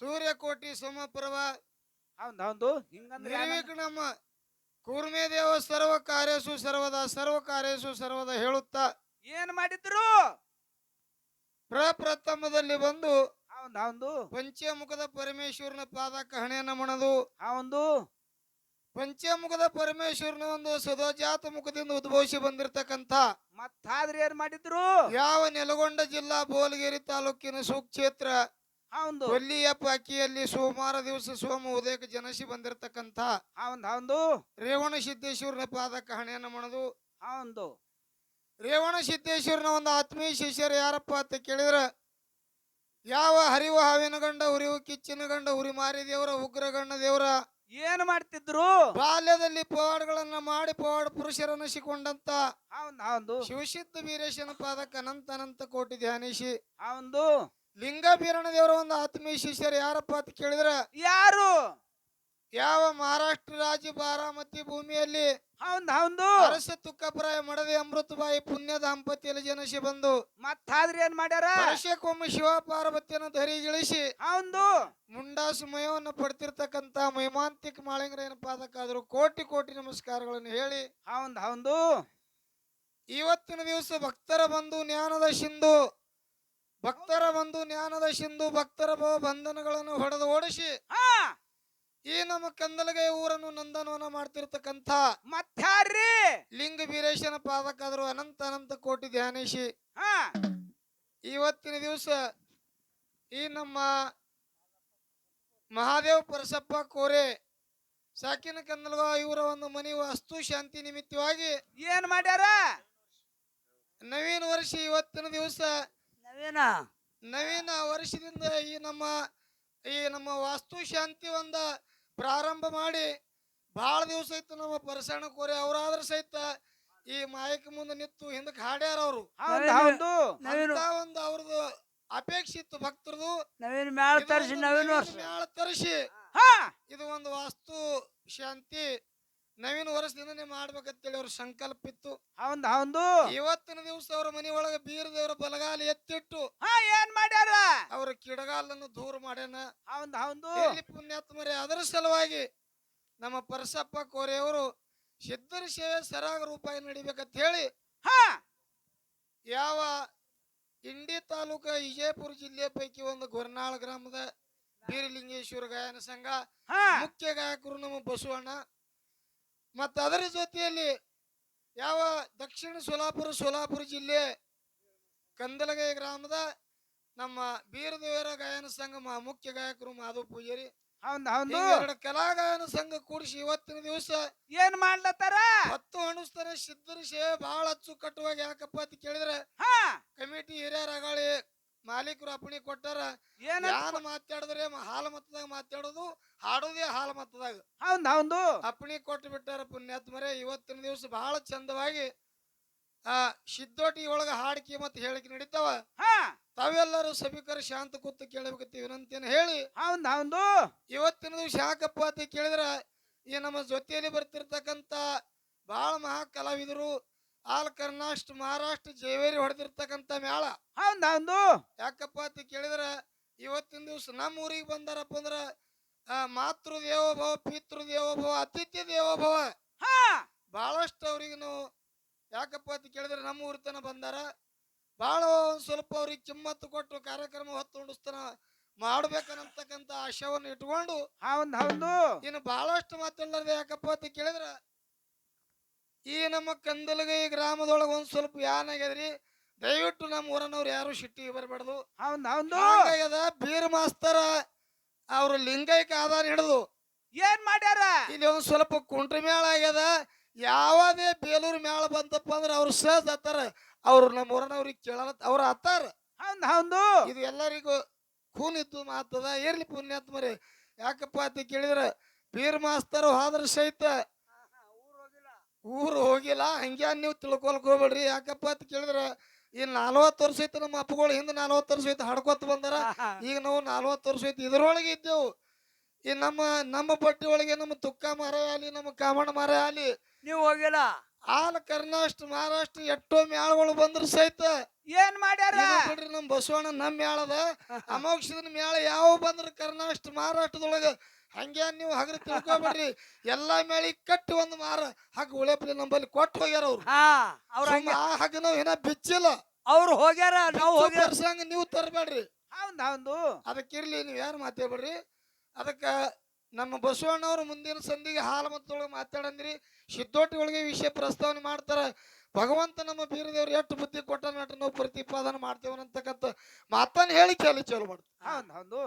ಸೂರ್ಯಕೋಟಿ ಸಮಪ್ರಭ ಹೌದು ಹಿಂಗಂದ್ರೆ ನಿರ್ವಿಘ್ನಮ ಕೂರ್ಮೇ ದೇವ ಸರ್ವ ಕಾರ್ಯಸು ಸರ್ವ ಕಾರ್ಯಸು ಸರ್ವದ ಹೇಳುತ್ತಾ ಏನ್ ಮಾಡಿದ್ರು ಪ್ರಪ್ರಥಮದಲ್ಲಿ ಬಂದು ಹೌದು ಪಂಚಮುಖದ ಪರಮೇಶ್ವರನ ಪಾದಕ್ಕೆ ಹಣೆಯನ್ನು ಮಣದು ಹೌದು ಪಂಚಮುಖದ ಪರಮೇಶ್ವರನ ಒಂದು ಸದೋಜಾತ ಮುಖದಿಂದ ಉದ್ಭವಿಸಿ ಬಂದಿರತಕ್ಕಂತ ಮತ್ತಾದ್ರೆ ಏನ್ ಮಾಡಿದ್ರು ಯಾವ ನೆಲಗೊಂಡ ಜಿಲ್ಲಾ ಬೋಲಗೇರಿ ತಾಲೂಕಿನ ಸುಕ್ಷೇತ್ರ ಹೌದು ಕೊಲ್ಲಿಯಪ್ಪ ಅಕ್ಕಿಯಲ್ಲಿ ಸೋಮವಾರ ದಿವಸ ಸೋಮ ಉದಯಕ್ಕೆ ಜನಸಿ ಬಂದಿರತಕ್ಕಂತ ಹೌದು ರೇವಣ ಸಿದ್ದೇಶ್ವರನ ಪಾದಕ್ಕೆ ಹಣೆಯನ್ನು ಮಣದು ಹೌದು ರೇವಣ ಸಿದ್ದೇಶ್ವರನ ಒಂದು ಆತ್ಮೀಯ ಶಿಷ್ಯರು ಯಾರಪ್ಪ ಅಂತ ಕೇಳಿದ್ರ ಯಾವ ಹರಿವ ಹಾವಿನ ಗಂಡ ಉರಿವು ಕಿಚ್ಚಿನ ಗಂಡ ಉರಿ ಮಾರಿ ದೇವರ ಉಗ್ರಗಣ್ಣ ದೇವರ ಏನ್ ಮಾಡ್ತಿದ್ರು ಬಾಲ್ಯದಲ್ಲಿ ಪವಾಡಗಳನ್ನ ಮಾಡಿ ಪವಾಡ ಪುರುಷರನ್ನು ಸಿಕೊಂಡಂತ ಹೌದು ಶಿವಸಿದ್ಧ ವೀರೇಶನ ಪಾದಕ್ಕೆ ಅನಂತ ಅನಂತ ಕೋಟಿ ಧ್ಯಾನಿಸಿ ಹೌದು ಲಿಂಗ ಬೀರಣ ದೇವರ ಒಂದು ಆತ್ಮೀಯ ಶಿಷ್ಯರು ಯಾರಪ್ಪ ಅಂತ ಕೇಳಿದ್ರ ಯಾರು ಯಾವ ಮಹಾರಾಷ್ಟ್ರ ರಾಜ್ಯ ಬಾರಾಮತಿ ಭೂಮಿಯಲ್ಲಿ ಹೌದು ಅರಸ ತುಕ್ಕಪರಾಯ ಮಡದೆ ಅಮೃತಬಾಯಿ ಪುಣ್ಯ ದಾಂಪತ್ಯಲ್ಲಿ ಜನಸಿ ಬಂದು ಮತ್ತಾದ್ರೆ ಏನ್ ಮಾಡ್ಯಾರ ವರ್ಷಕ್ಕೊಮ್ಮೆ ಶಿವ ಪಾರ್ವತಿಯನ್ನು ಧರಿಗಿಳಿಸಿ ಹೌದು ಮುಂಡಾಸು ಮಯವನ್ನು ಪಡ್ತಿರ್ತಕ್ಕಂತ ಮೈಮಾಂತಿಕ ಮಾಳಿಂಗರಾಯನ ಪಾದಕ್ಕಾದ್ರು ಕೋಟಿ ಕೋಟಿ ನಮಸ್ಕಾರಗಳನ್ನು ಹೇಳಿ ಹೌದು ಇವತ್ತಿನ ದಿವಸ ಭಕ್ತರ ಬಂದು ಜ್ಞಾನದ ಸಿಂಧು ಭಕ್ತರ ಬಂಧನಗಳನ್ನು ಹೊಡೆದು ಓಡಿಸಿ ಈ ನಮ್ಮ ಕಂದಲಗೈ ಊರನ್ನು ನಂದನವನ ಮಾಡ್ತಿರ್ತಕ್ಕಂಥ ಮತ್ತಾರ್ರಿ ಲಿಂಗ ಬೀರೇಶನ ಪಾದಕ್ಕಾದ್ರು ಅನಂತ ಅನಂತ ಕೋಟಿ ಧ್ಯಾನಿಸಿ ಇವತ್ತಿನ ದಿವಸ ಈ ನಮ್ಮ ಮಹಾದೇವ್ ಪರಸಪ್ಪ ಕೋರೆ ಸಾಕಿನ ಕಂದಲಗ ಇವರ ಒಂದು ಮನೆ ವಾಸ್ತು ಶಾಂತಿ ನಿಮಿತ್ತವಾಗಿ ಏನ್ ಮಾಡ್ಯಾರ ನವೀನ ವರ್ಷ ಇವತ್ತಿನ ದಿವಸ ನವೀನ ವರ್ಷದಿಂದ ಈ ನಮ್ಮ ವಾಸ್ತು ಶಾಂತಿ ಒಂದ ಪ್ರಾರಂಭ ಮಾಡಿ ಬಹಳ ದಿವಸ ಇತ್ತು ನಮ್ಮ ಪರಸಣ್ಣ ಕೋರೆ ಅವರಾದ್ರ ಸಹಿತ ಈ ಮಾಯಕ ಮುಂದೆ ನಿಂತು ಹಿಂದಕ್ಕೆ ಹಾಡ್ಯಾರ ಅವರು ಒಂದು ಅವ್ರದ್ದು ಅಪೇಕ್ಷೆ ಇತ್ತು ಭಕ್ತರದು ಮ್ಯಾಳ ತರಿಸಿ ಇದು ಒಂದು ವಾಸ್ತು ಶಾಂತಿ ನವೀನ ವರ್ಷದಿಂದನೇ ಮಾಡ್ಬೇಕಂತೇಳಿ ಅವ್ರ ಸಂಕಲ್ಪ ಇತ್ತು ಹೌದು ಇವತ್ತಿನ ದಿವಸ ಅವ್ರ ಮನೆ ಒಳಗ ಬೀರ ದೇವರ ಬಲಗಾಲ ಎತ್ತಿಟ್ಟು ಏನ್ ಮಾಡ್ಯಾರ ಅವ್ರ ಕಿಡಗಾಲನ್ನು ದೂರ ಮಾಡ್ಯಾನ ಹೌದು ಪುಣ್ಯಾತ್ಮರೇ ಅದರ ಸಲುವಾಗಿ ನಮ್ಮ ಪರಸಪ್ಪ ಕೋರೆಯವರು ಸಿದ್ಧರ ಸೇವೆ ಸರಾಗ ರೂಪಾಯಿ ನಡಿಬೇಕಂತ ಹೇಳಿ ಯಾವ ಇಂಡಿ ತಾಲೂಕ ವಿಜಯಪುರ ಜಿಲ್ಲೆ ಪೈಕಿ ಒಂದು ಗೊರ್ನಾಳ ಗ್ರಾಮದ ಬೀರಲಿಂಗೇಶ್ವರ ಗಾಯನ ಸಂಘ ಮುಖ್ಯ ಗಾಯಕರು ನಮ್ಮ ಬಸವಣ್ಣ ಮತ್ತ ಅದರ ಜೊತೆಯಲ್ಲಿ ಯಾವ ದಕ್ಷಿಣ ಸೋಲಾಪುರ ಜಿಲ್ಲೆ ಕಂದಲಗೈ ಗ್ರಾಮದ ನಮ್ಮ ಬೀರದೇವರ ಗಾಯನ ಸಂಘ ಮುಖ್ಯ ಗಾಯಕರು ಮಾಧವ ಪೂಜಾರಿ ಎರಡು ಕಲಾಗಾಯನ ಸಂಘ ಕೂಡಿಸಿ ಇವತ್ತಿನ ದಿವಸ ಏನ್ ಮಾಡ್ಲತ್ತಾರ 10 ಅನುಷ್ಠಾನ ಸಿದ್ಧರ ಸೇವೆ ಬಹಳ ಅಚ್ಚುಕಟ್ಟುವಾಗಿ ಯಾಕಪ್ಪ ಅಂತ ಕೇಳಿದ್ರೆ ಕಮಿಟಿ ಹಿರಿಯರ ಅಗಾಳಿ ಮಾಲೀಕರು ಅಪ್ಪಣೆ ಕೊಟ್ಟಾರ ಯಾನ ಮಾತಾಡಿದ್ರೆ ಹಾಲ ಮತದಾಗ ಮಾತಾಡೋದು ಹಾಡೋದೇ ಹಾಲ ಮತದಾಗ ಅಪ್ಪಣೆ ಕೊಟ್ಟು ಬಿಟ್ಟಾರ ಪುಣ್ಯಾತ್ಮರೇ ಇವತ್ತಿನ ದಿವಸ ಬಹಳ ಚಂದವಾಗಿ ಸಿದ್ದೋಟಿ ಒಳಗ ಹಾಡಿಕೆ ಮತ್ತೆ ಹೇಳಿಕೆ ನಡೀತಾವ ತಾವೆಲ್ಲರೂ ಸಭಿಕರ ಶಾಂತ ಕೂತು ಕೇಳಬೇಕಂತ ವಿನಂತಿಯನ್ನು ಹೇಳಿ ಇವತ್ತಿನ ದಿವಸ ಯಾಕಪ್ಪ ಅಂತ ಕೇಳಿದ್ರ ಈ ನಮ್ಮ ಜೊತೆಯಲ್ಲಿ ಬರ್ತಿರ್ತಕ್ಕಂತ ಬಹಳ ಮಹಾ ಕಲಾವಿದರು ಕರ್ನಾಟಕ ಮಹಾರಾಷ್ಟ್ರ ಜೈವೇರಿ ಹೊಡೆದಿರ್ತಕ್ಕಂತ ಮೇಳ ಯಾಕಪ್ಪ ಅಂತ ಕೇಳಿದ್ರ ಇವತ್ತಿನ ದಿವಸ ನಮ್ಮ ಊರಿಗೆ ಬಂದಾರಪ್ಪ ಅಂದ್ರ ಮಾತೃ ದೇವೋಭವ ಪಿತೃ ದೇವೋಭವ ಅತಿಥ್ಯ ದೇವೋಭವ ಬಹಳಷ್ಟು ಅವ್ರಿಗೆ ನಾವು ಯಾಕಪ್ಪ ಅಂತ ಕೇಳಿದ್ರೆ ನಮ್ಮ ಊರ್ತನ ಬಂದಾರ ಬಹಳ ಸ್ವಲ್ಪ ಅವ್ರಿಗೆ ಕಿಮ್ಮತ್ತು ಕೊಟ್ಟು ಕಾರ್ಯಕ್ರಮ ಹೊತ್ತುಂಡಿಸ್ತಾನ ಮಾಡ್ಬೇಕನ್ನತಕ್ಕಂತ ಆಶಯವನ್ನು ಇಟ್ಕೊಂಡು ಇನ್ನು ಬಹಳಷ್ಟು ಮಾತಾಡಲಾರ್ದೆ ಯಾಕಪ್ಪ ಅಂತ ಕೇಳಿದ್ರ ಈ ನಮ್ಮ ಕಂದಲಗೈ ಗ್ರಾಮದೊಳಗ ಒಂದ್ ಸ್ವಲ್ಪ ಏನಾಗ್ಯದ್ರಿ ದಯವಿಟ್ಟು ನಮ್ಮ ಊರನ್ನವ್ರು ಯಾರು ಸಿಟ್ಟಿಗೆ ಬರಬಾರ್ದು ಬೀರ್ ಮಾಸ್ತರ ಅವ್ರ ಲಿಂಗೈಕ ಆಧಾರ ಹಿಡಿದು ಏನ್ ಮಾಡ್ಯಾರ ಇಲ್ಲಿ ಒಂದ್ ಸ್ವಲ್ಪ ಕುಂಟ್ರ ಮೇಳ ಆಗ್ಯದ ಯಾವದೇ ಬೇಲೂರು ಮೇಳ ಬಂತಪ್ಪ ಅಂದ್ರೆ ಅವ್ರು ಸಹಜ ಹತ್ತಾರ ಅವ್ರು ನಮ್ಮ ಊರನವ್ರಿಗೆ ಕೇಳಲ್ಲ ಅವ್ರ ಹತ್ತಾರ ಇದು ಎಲ್ಲರಿಗೂ ಖೂನ್ ಇದ್ದು ಮಾತದ ಇರ್ಲಿ ಪುಣ್ಯಾತ್ಮರಿ ಯಾಕಪ್ಪ ಅಂತ ಕೇಳಿದ್ರ ಬೀರ್ ಮಾಸ್ತರು ಹೋದ್ರ ಸಹಿತ ಊರು ಹೋಗಿಲ್ಲ ಹಂಗ್ಯಾ ನೀವು ತಿಳ್ಕೊಳಕ್ ಹೋಗ್ಬೇಡ್ರಿ ಯಾಕಪ್ಪ ಅಂತ ಕೇಳಿದ್ರ ಈ 40 ವರ್ಷ ಐತಿ ನಮ್ಮ ಅಪ್ಪಗಳು ಹಿಂದೆ 40 ವರ್ಷ ಐತಿ ಹಾಡ್ಕೊತ ಬಂದಾರ ಈಗ ನಾವು 40 ವರ್ಷ ಐತಿ ಇದ್ರೊಳಗೆ ಇದ್ದೆವು ಈ ನಮ್ಮ ಪಟ್ಟಿ ಒಳಗೆ ನಮ್ಮ ತುಕ್ಕ ಮರ ಆಲಿ ನಮ್ಮ ಕಾಮಣ್ಣ ಮರ ಆಲಿ ನೀವು ಹೋಗಿಲ್ಲ ಆಲ ಕರ್ನಾಟಕ ಮಹಾರಾಷ್ಟ್ರ ಎಷ್ಟೋ ಮ್ಯಾಳಗಳು ಬಂದ್ರು ಸಹಿತ ಏನ್ ಮಾಡ್ಯಾರ ಇದು ಬಿಡ್ರಿ ನಮ್ ಬಸವಣ್ಣ ನಮ್ ಮ್ಯಾಳದ ಅಮೋಕ್ಷದ ಮ್ಯಾಳ ಯಾವ ಬಂದ್ರ ಕರ್ನಾಟಕ ಮಹಾರಾಷ್ಟ್ರದೊಳಗ ಹಂಗೆ ನೀವು ಹಗರ ತಿಳ್ಕೊಬೇಡ್ರಿ ಎಲ್ಲಾ ಮ್ಯಾಳಿ ಕಟ್ಟಿ ಒಂದು ಮಾರ ಹಗ್ಗ ಉಳೇಪ್ಲಿ ನಂಬಲ್ಲಿ ಕೊಟ್ಟು ಹೋಗ್ಯಾರ ಅವ್ರು ಹಾ ಅವ್ರ ಸುಮ್ಮ ಆ ಹಗ್ಗ ನಾವ್ ಏನ ಬಿಚ್ಚಿಲ್ಲ ಅವ್ರು ಹೋಗ್ಯಾರ ನಾವು ಹೋಗ್ಯಾರ ಬರ್ಸಂಗ ನೀವು ತರಬೇಡ್ರಿ ಹೌದು ಅದಕ್ಕಿರ್ಲಿ ನೀವ್ ಯಾರು ಮಾತಾಡ್ಬೇಡ್ರಿ ಅದಕ್ಕ ನಮ್ಮ ಬಸವಣ್ಣವ್ರ ಮುಂದಿನ ಸಂಧಿಗೆ ಹಾಲು ಮತ್ತೊಳಗೆ ಮಾತಾಡಂದ್ರಿ ಸಿದ್ದೋಟಿ ಒಳಗೆ ವಿಷಯ ಪ್ರಸ್ತಾವನೆ ಮಾಡ್ತಾರ ಭಗವಂತ ನಮ್ಮ ಬೀರದೇವ್ರು ಎಷ್ಟು ಬುದ್ಧಿ ಕೊಟ್ಟ ನಟ ನಾವು ಪ್ರತಿಪಾದನೆ ಮಾಡ್ತೇವೆ ಅಂತಕ್ಕಂಥ ಮಾತನ್ನ ಹೇಳಿ ಚಾಲು ಮಾಡ್ತೀವಿ ಹೌದು